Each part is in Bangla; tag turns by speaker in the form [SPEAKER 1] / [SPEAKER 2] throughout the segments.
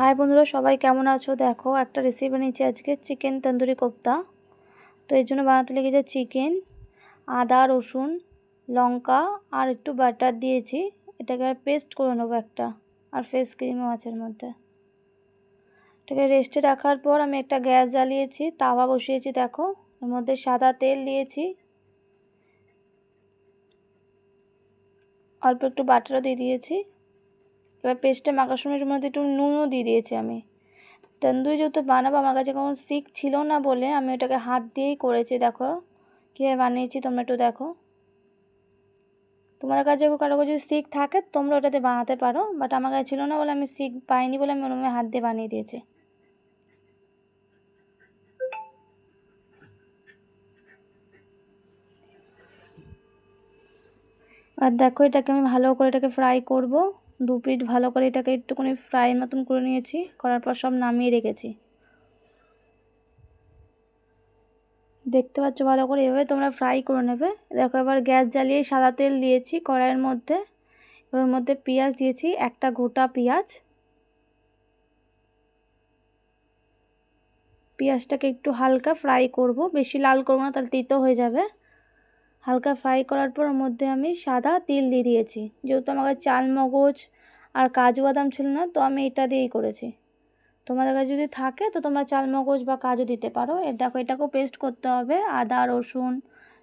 [SPEAKER 1] হাই বন্ধুরা, সবাই কেমন আছো? দেখো একটা রেসিপি বানিয়েছি আজকে, চিকেন তন্দুরি কোপ্তা। তো এর জন্য বানাতে লেগেছে চিকেন, আদা রসুন লঙ্কা আর একটু বাটার দিয়েছি। এটাকে আর পেস্ট করে নেবো একটা, আর ফেস ক্রিমও আছে এর মধ্যে। এটাকে রেস্টে রাখার পর আমি একটা গ্যাস জ্বালিয়েছি, তাওয়া বসিয়েছি। দেখো এর মধ্যে সাদা তেল দিয়েছি, অল্প একটু বাটারও দিয়ে দিয়েছি। এবার পেস্টটা মাখার সময় এর মধ্যে একটু নুনও দিয়ে দিয়েছি। আমি তন্দুরি যেহেতু বানাবো, আমার কাছে কোনো শিক ছিল না বলে আমি ওটাকে হাত দিয়েই করেছি। দেখো কীভাবে বানিয়েছি, তোমরা একটু দেখো। তোমাদের কাছে কারো কাছে যদি শিক থাকে তোমরা ওটাতে বানাতে পারো, বাট আমার কাছে ছিল না বলে, আমি শিক পাইনি বলে আমি ওরকম হাত দিয়ে বানিয়ে দিয়েছি। আর দেখো এটাকে আমি ভালো করে এটাকে ফ্রাই করব। 2 পিঠ ভালো করে এটাকে একটুখানি ফ্রাই মতন করে নিয়েছি, করার পর সব নামিয়ে রেখেছি। দেখতে পাচ্ছ ভালো করে, এভাবে তোমরা ফ্রাই করে নেবে। দেখো এবার গ্যাস জ্বালিয়ে সাদা তেল দিয়েছি কড়াইয়ের মধ্যে। ওর মধ্যে পেঁয়াজ দিয়েছি, একটা গোটা পেঁয়াজ। পেঁয়াজটাকে একটু হালকা ফ্রাই করব, বেশি লাল করব না, তাহলে তিতো হয়ে যাবে। হালকা ফ্রাই করার পর ওর মধ্যে আমি সাদা তিল দিয়ে দিয়েছি। যেহেতু আমার কাছে চাল মগজ আর কাজু বাদাম ছিল না, তো আমি এটা দিয়েই করেছি। তোমাদের কাছে যদি থাকে তো তোমরা চাল মগজ বা কাজু দিতে পারো। দেখো এটাকেও পেস্ট করতে হবে, আদা রসুন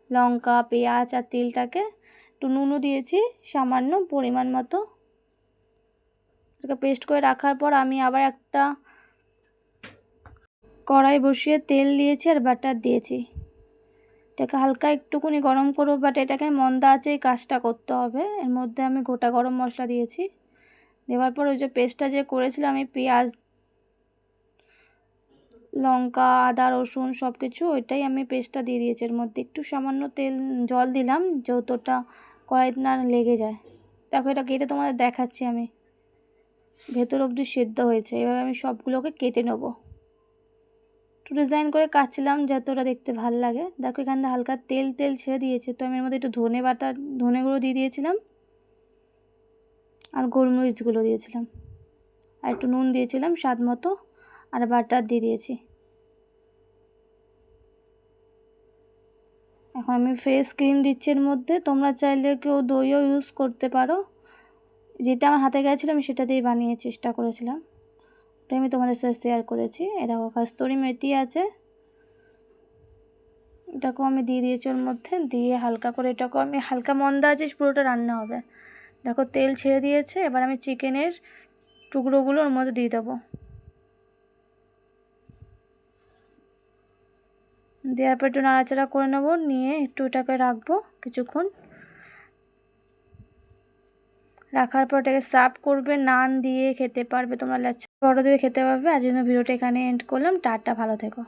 [SPEAKER 1] লঙ্কা পেঁয়াজ আর তিলটাকে। একটু নুনও দিয়েছি সামান্য পরিমাণ মতো। এটাকে পেস্ট করে রাখার পর আমি আবার একটা কড়াই বসিয়ে তেল দিয়েছি আর বাটার দিয়েছি। এটাকে হালকা একটুখানি গরম করবো, বাট এটাকে মন্দা আঁচেই কাজটা করতে হবে। এর মধ্যে আমি গোটা গরম মশলা দিয়েছি। দেওয়ার পর ওই যে পেস্টটা যে করেছিলাম আমি, পেঁয়াজ লঙ্কা আদা রসুন সব কিছু, ওইটাই আমি পেস্টটা দিয়ে দিয়েছি। এর মধ্যে একটু সামান্য জল দিলাম, যেহেতু ওটা কড়াইতে না লেগে যায়। দেখো এটা কেটে তোমাদের দেখাচ্ছি আমি, ভেতর অবধি সেদ্ধ হয়েছে। এভাবে আমি সবগুলোকে কেটে নেবো। একটু ডিজাইন করে কাটছিলাম যাতে ওটা দেখতে ভালো লাগে। দেখো এখান থেকে হালকা তেল ছেড়ে দিয়েছে, তো আমি এর মধ্যে একটু ধনে গুঁড়ো দিয়ে দিয়েছিলাম আর গোলমরিচগুলো দিয়েছিলাম, আর একটু নুন দিয়েছিলাম স্বাদ মতো, আর বাটার দিয়ে দিয়েছি। এখন আমি ফ্রেশ ক্রিম দিচ্ছি এর মধ্যে। তোমরা চাইলে কেউ দইও ইউজ করতে পারো। যেটা আমার হাতে গেছিলো আমি সেটা দিয়ে বানিয়ে চেষ্টা করেছিলাম, ওটাই আমি তোমাদের সাথে শেয়ার করেছি। এরকম কস্তুরি মেথি আছে, এটাকেও আমি দিয়ে দিয়েছি ওর মধ্যে। দিয়ে হালকা করে এটাকেও আমি হালকা মন্দা আছে, পুরোটা রান্না হবে। দেখো তেল ছেড়ে দিয়েছে। এবার আমি চিকেনের টুকরোগুলো ওর মধ্যে দিয়ে দেবো। দেওয়ার পর একটু নাড়াচাড়া করে নেবো, নিয়ে একটু এটাকে রাখবো কিছুক্ষণ। রাখার পর এটাকে সার্ভ করবে, নান দিয়ে খেতে পারবে তোমরা, লাচ্ছা পরোটা দিয়ে খেতে পারবে। আজ জন্য ভিডিওটা এখানে এন্ড করলাম। টাটা, ভালো থেকো।